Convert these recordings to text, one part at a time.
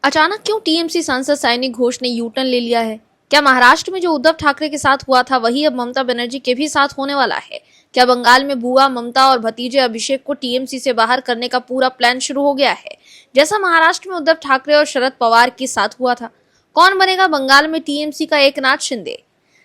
अचानक क्यों टीएमसी सांसद सायनी घोष ने यू टर्न ले लिया है? क्या महाराष्ट्र में जो उद्धव ठाकरे के साथ हुआ था वही अब ममता बनर्जी के भी साथ होने वाला है? क्या बंगाल में बुआ ममता और भतीजे अभिषेक को टीएमसी से बाहर करने का पूरा प्लान शुरू हो गया है, जैसा महाराष्ट्र में उद्धव ठाकरे और शरद पवार के साथ हुआ था? कौन बनेगा बंगाल में टीएमसी का एकनाथ शिंदे?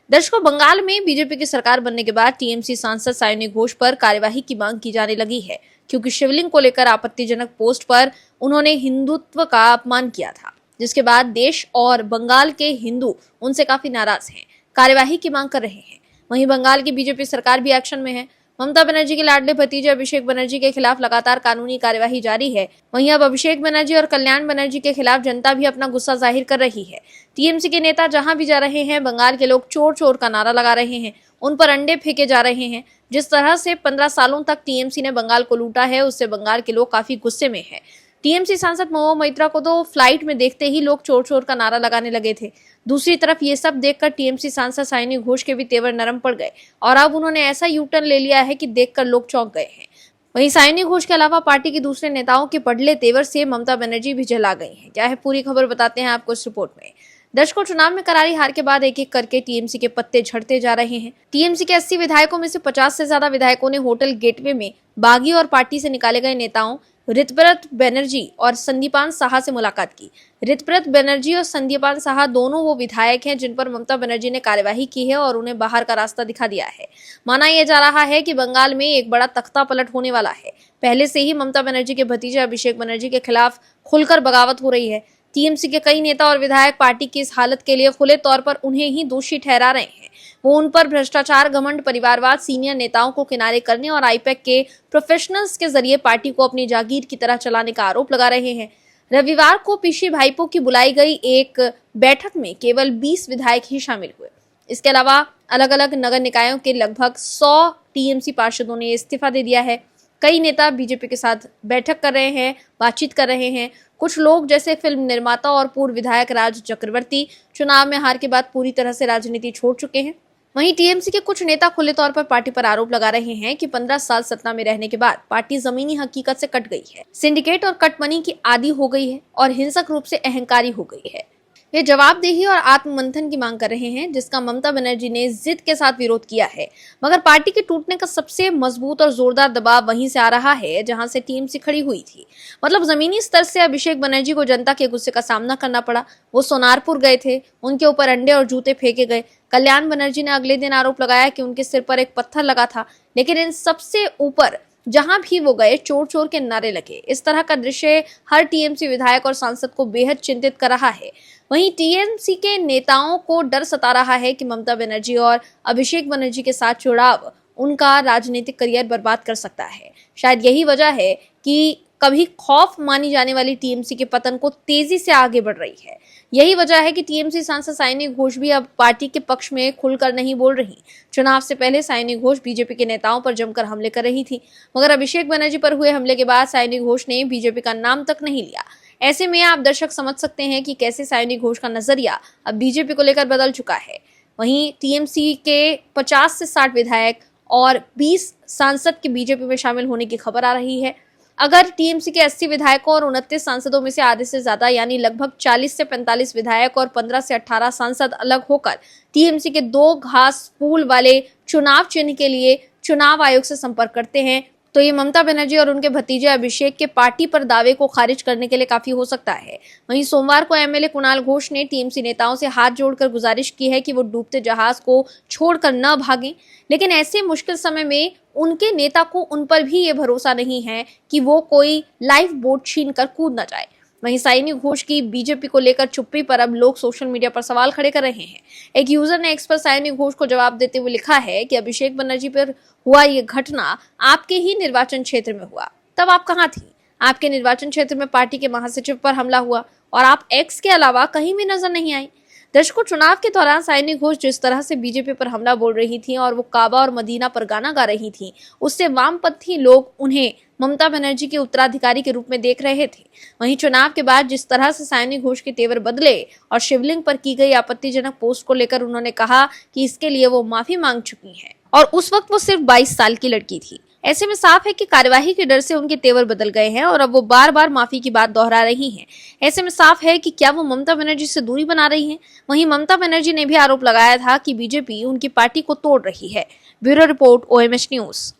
दर्शकों, बंगाल में बीजेपी की सरकार बनने के बाद टीएमसी सांसद सायनी घोष पर कार्यवाही की मांग की जाने लगी है, क्योंकि शिवलिंग को लेकर आपत्तिजनक पोस्ट पर उन्होंने हिंदुत्व का अपमान किया था, जिसके बाद देश और बंगाल के हिंदू उनसे काफी नाराज हैं, कार्यवाही की मांग कर रहे हैं। वहीं बंगाल की बीजेपी सरकार भी एक्शन में है। ममता बनर्जी के लाडले भतीजे अभिषेक बनर्जी के खिलाफ लगातार कानूनी कार्यवाही जारी है। वहीं अब अभिषेक बनर्जी और कल्याण बनर्जी के खिलाफ जनता भी अपना गुस्सा जाहिर कर रही है। टीएमसी के नेता जहां भी जा रहे हैं, बंगाल के लोग चोर चोर का नारा लगा रहे हैं, उन पर अंडे फेंके जा रहे हैं। जिस तरह से 15 सालों तक टीएमसी ने बंगाल को लूटा है, उससे बंगाल के लोग काफी गुस्से में हैं। टीएमसी सांसद महुआ मोइत्रा को तो फ्लाइट में देखते ही लोग चोर चोर का नारा लगाने लगे थे। दूसरी तरफ ये सब देखकर टीएमसी सांसद सायनी घोष के भी तेवर नरम पड़ गए और अब उन्होंने ऐसा यू टर्न ले लिया है कि देखकर लोग चौंक गए हैं। वहीं सायनी घोष के अलावा पार्टी के दूसरे नेताओं के बदले तेवर से ममता बनर्जी भी जला गई हैं। क्या है पूरी खबर, बताते हैं आपको इस रिपोर्ट में। दर्शकों, चुनाव में करारी हार के बाद एक एक करके टीएमसी के पत्ते झड़ते जा रहे हैं। टीएमसी के 80 विधायकों में से 50 से ज्यादा विधायकों ने होटल गेटवे में बागी और पार्टी से निकाले गए नेताओं ऋतव्रत बनर्जी और संदीपान साहा से मुलाकात की। ऋतव्रत बनर्जी और संदीपान साहा दोनों वो विधायक हैं जिन पर ममता बनर्जी ने कार्यवाही की है और उन्हें बाहर का रास्ता दिखा दिया है। माना यह जा रहा है कि बंगाल में एक बड़ा तख्ता पलट होने वाला है। पहले से ही ममता बनर्जी के भतीजे अभिषेक बनर्जी के खिलाफ खुलकर बगावत हो रही है। टीएमसी के कई नेता और विधायक पार्टी की इस हालत के लिए खुले तौर पर उन्हें ही दोषी ठहरा रहे हैं। वो उन पर भ्रष्टाचार, घमंड, परिवारवाद, सीनियर नेताओं को किनारे करने और आईपैक के प्रोफेशनल्स के जरिए पार्टी को अपनी जागीर की तरह चलाने का आरोप लगा रहे हैं। रविवार को पीशी भाईपो की बुलाई गई एक बैठक में केवल 20 विधायक ही शामिल हुए। इसके अलावा अलग अलग नगर निकायों के लगभग 100 टीएमसी पार्षदों ने इस्तीफा दे दिया है। कई नेता बीजेपी के साथ बैठक कर रहे हैं, बातचीत कर रहे हैं। कुछ लोग जैसे फिल्म निर्माता और पूर्व विधायक राज चक्रवर्ती चुनाव में हार के बाद पूरी तरह से राजनीति छोड़ चुके हैं। वहीं टीएमसी के कुछ नेता खुले तौर पर पार्टी पर आरोप लगा रहे हैं कि 15 साल सत्ता में रहने के बाद पार्टी जमीनी हकीकत से कट गई है, सिंडिकेट और कटमनी की आदी हो गई है और हिंसक रूप से अहंकारी हो गई है। वे जवाबदेही और आत्ममंथन की मांग कर रहे हैं, जिसका ममता बनर्जी ने जिद के साथ विरोध किया है। मगर पार्टी के टूटने का सबसे मजबूत और जोरदार दबाव वहीं से आ रहा है जहां से टीएमसी खड़ी हुई थी। मतलब जमीनी स्तर से अभिषेक बनर्जी को जनता के गुस्से का सामना करना पड़ा। वो सोनारपुर गए थे, उनके ऊपर अंडे और जूते फेंके गए। कल्याण बनर्जी ने अगले दिन आरोप लगाया कि उनके सिर पर एक पत्थर लगा था। लेकिन इन सबसे ऊपर जहां भी वो गए, चोर चोर के नारे लगे। इस तरह का दृश्य हर टीएमसी विधायक और सांसद को बेहद चिंतित कर रहा है। वहीं टीएमसी के नेताओं को डर सता रहा है कि ममता बनर्जी और अभिषेक बनर्जी के साथ जुड़ाव उनका राजनीतिक करियर बर्बाद कर सकता है। शायद यही वजह है कि कभी खौफ मानी जाने वाली टीएमसी के पतन को तेजी से आगे बढ़ रही है। यही वजह है कि टीएमसी सांसद सायनी घोष भी अब पार्टी के पक्ष में खुलकर नहीं बोल रही। चुनाव से पहले सायनी घोष बीजेपी के नेताओं पर जमकर हमले कर रही थी, मगर अभिषेक बनर्जी पर हुए हमले के बाद सायनी घोष ने बीजेपी का नाम तक नहीं लिया। ऐसे में आप दर्शक समझ सकते हैं कि कैसे सायनी घोष का नजरिया अब बीजेपी को लेकर बदल चुका है। वहीं टीएमसी के 50 से 60 विधायक और 20 सांसद के बीजेपी में शामिल होने की खबर आ रही है। अगर टीएमसी के 80 विधायकों और 29 सांसदों में से आधे से ज्यादा यानी लगभग 40 से 45 विधायक और 15 से 18 सांसद अलग होकर टीएमसी के 2 घास फूल वाले चुनाव चिन्ह के लिए चुनाव आयोग से संपर्क करते हैं, तो ये ममता बनर्जी और उनके भतीजे अभिषेक के पार्टी पर दावे को खारिज करने के लिए काफी हो सकता है। वहीं सोमवार को एमएलए कुणाल घोष ने टीएमसी नेताओं से हाथ जोड़कर गुजारिश की है कि वो डूबते जहाज को छोड़कर न भागें। लेकिन ऐसे मुश्किल समय में उनके नेता को उन पर भी ये भरोसा नहीं है कि वो कोई लाइफ बोट छीन कर कूद न जाए। वहीं सायनी घोष की बीजेपी को लेकर चुप्पी पर अब लोग सोशल मीडिया पर सवाल खड़े कर रहे हैं। एक यूजर ने एक्स पर सायनी घोष को जवाब देते हुए लिखा है कि अभिषेक बनर्जी पर हुआ ये घटना आपके ही निर्वाचन क्षेत्र में हुआ, तब आप कहाँ थी? आपके निर्वाचन क्षेत्र में पार्टी के महासचिव पर हमला हुआ और आप एक्स के अलावा कहीं भी नजर नहीं आई। दर्शकों, चुनाव के दौरान सायनी घोष जिस तरह से बीजेपी पर हमला बोल रही थी और वो काबा और मदीना पर गाना गा रही थी, उससे वामपंथी लोग उन्हें ममता बनर्जी के उत्तराधिकारी के रूप में देख रहे थे। वहीं चुनाव के बाद जिस तरह से सायनी घोष के तेवर बदले और शिवलिंग पर की गई आपत्तिजनक पोस्ट को लेकर उन्होंने कहा कि इसके लिए वो माफी मांग चुकी हैं और उस वक्त वो सिर्फ 22 साल की लड़की थी। ऐसे में साफ है कि कार्यवाही के डर से उनके तेवर बदल गए हैं और अब वो बार बार माफी की बात दोहरा रही हैं। ऐसे में साफ है कि क्या वो ममता बनर्जी से दूरी बना रही हैं। वहीं ममता बनर्जी ने भी आरोप लगाया था कि बीजेपी उनकी पार्टी को तोड़ रही है। Bureau report, OMH news.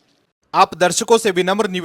आप दर्शकों से विनम्र निवेदन